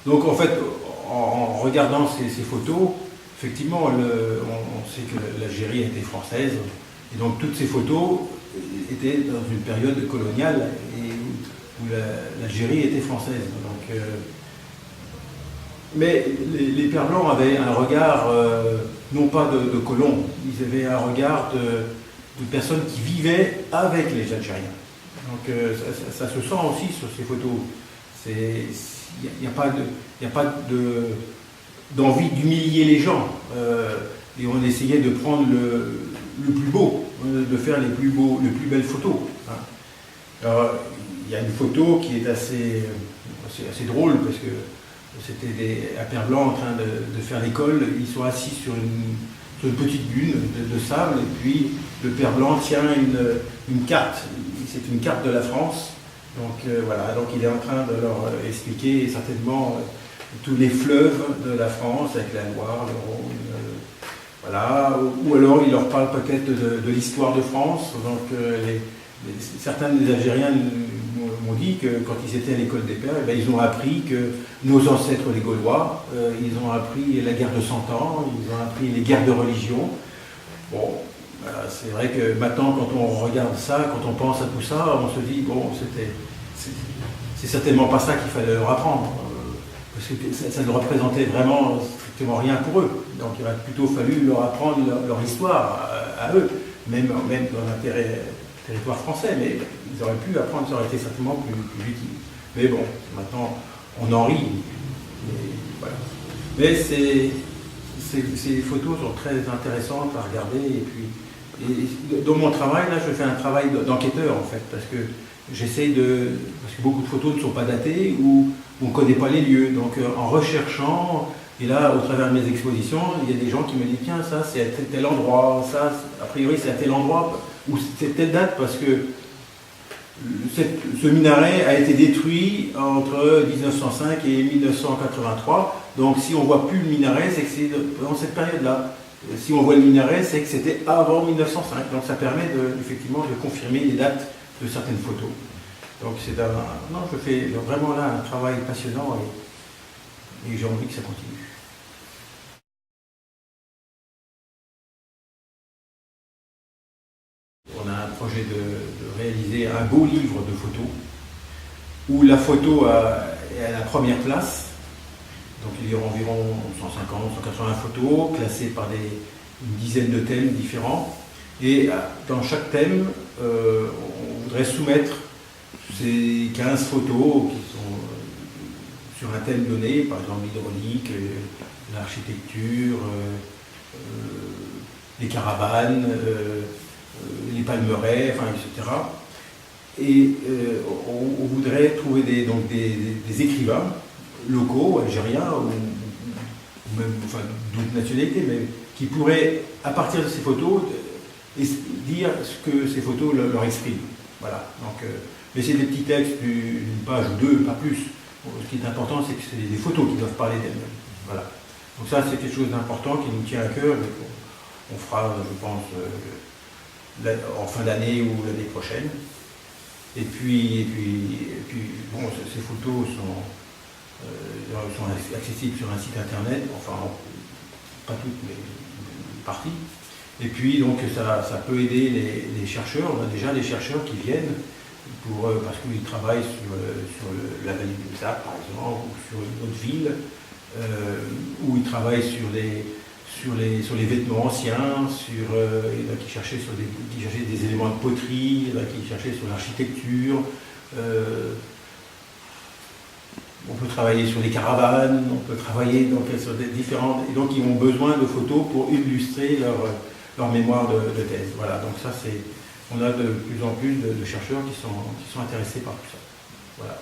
Donc en fait, en regardant ces photos, effectivement, on sait que l'Algérie était française, et donc toutes ces photos étaient dans une période coloniale et où l'Algérie était française. Donc, mais les Pères Blancs avaient un regard, non pas de colons, ils avaient un regard de personnes qui vivaient avec les Algériens. Donc ça se sent aussi sur ces photos. Il n'y a pas d'envie d'humilier les gens. Et on essayait de prendre le plus beau, de faire les plus belles photos. Hein. Alors, il y a une photo qui est assez drôle parce que c'était un père blanc en train de faire l'école. Ils sont assis sur une petite dune de sable et puis le père blanc tient une carte. C'est une carte de la France. Donc voilà, donc il est en train de leur expliquer certainement tous les fleuves de la France avec la Loire, le Rhône, voilà. Ou alors il leur parle peut-être de l'histoire de France. Donc certains des Algériens m'ont dit que quand ils étaient à l'école des Pères, ils ont appris que nos ancêtres les Gaulois, ils ont appris la guerre de 100 ans, ils ont appris les guerres de religion. Bon, c'est vrai que maintenant quand on regarde ça, quand on pense à tout ça, on se dit, bon, c'est certainement pas ça qu'il fallait leur apprendre, parce que ça ne représentait vraiment strictement rien pour eux. Donc il aurait plutôt fallu leur apprendre leur histoire à eux, même dans l'intérêt territoire français, mais ils auraient pu apprendre, ça aurait été certainement plus utile. Mais bon, maintenant, on en rit. Voilà. Mais ces photos sont très intéressantes à regarder. Et dans mon travail, là, je fais un travail d'enquêteur, en fait, parce que parce que beaucoup de photos ne sont pas datées ou on ne connaît pas les lieux. Donc, en recherchant, et là, au travers de mes expositions, il y a des gens qui me disent, tiens, ça, c'est à tel endroit, ça, a priori, c'est à tel endroit, ou c'est telle date parce que ce minaret a été détruit entre 1905 et 1983. Donc si on ne voit plus le minaret, c'est que c'est dans cette période-là. Si on voit le minaret, c'est que c'était avant 1905. Donc ça permet effectivement de confirmer les dates de certaines photos. Donc je fais vraiment là un travail passionnant et j'ai envie que ça continue. On a un projet de réaliser un beau livre de photos où la photo est à la première place. Donc il y aura environ 150, 180 photos classées par une dizaine de thèmes différents. Et dans chaque thème, on voudrait soumettre ces 15 photos qui sont sur un thème donné, par exemple l'hydraulique, l'architecture, les caravanes, les palmeraies, enfin, etc. Et on voudrait trouver des écrivains locaux, algériens, ou même d'autres nationalités, mais qui pourraient, à partir de ces photos, dire ce que ces photos leur expriment. Voilà. Donc, mais c'est des petits textes d'une page ou deux, pas plus. Ce qui est important, c'est que c'est des photos qui doivent parler d'elles-mêmes. Voilà. Donc ça, c'est quelque chose d'important qui nous tient à cœur. On fera, je pense, en fin d'année ou l'année prochaine. Et puis bon, ces photos sont accessibles sur un site internet, enfin, pas toutes, mais une partie. Et puis, donc, ça peut aider les chercheurs. On a déjà des chercheurs qui viennent parce qu'ils travaillent sur la vallée du Messac, par exemple, ou sur une autre ville, où ils travaillent sur les vêtements anciens, qui cherchaient des éléments de poterie, qui cherchaient sur l'architecture. On peut travailler sur les caravanes, on peut travailler sur des différentes... Et donc ils ont besoin de photos pour illustrer leur mémoire de thèse. Voilà, donc ça on a de plus en plus de chercheurs qui sont intéressés par tout ça. Voilà.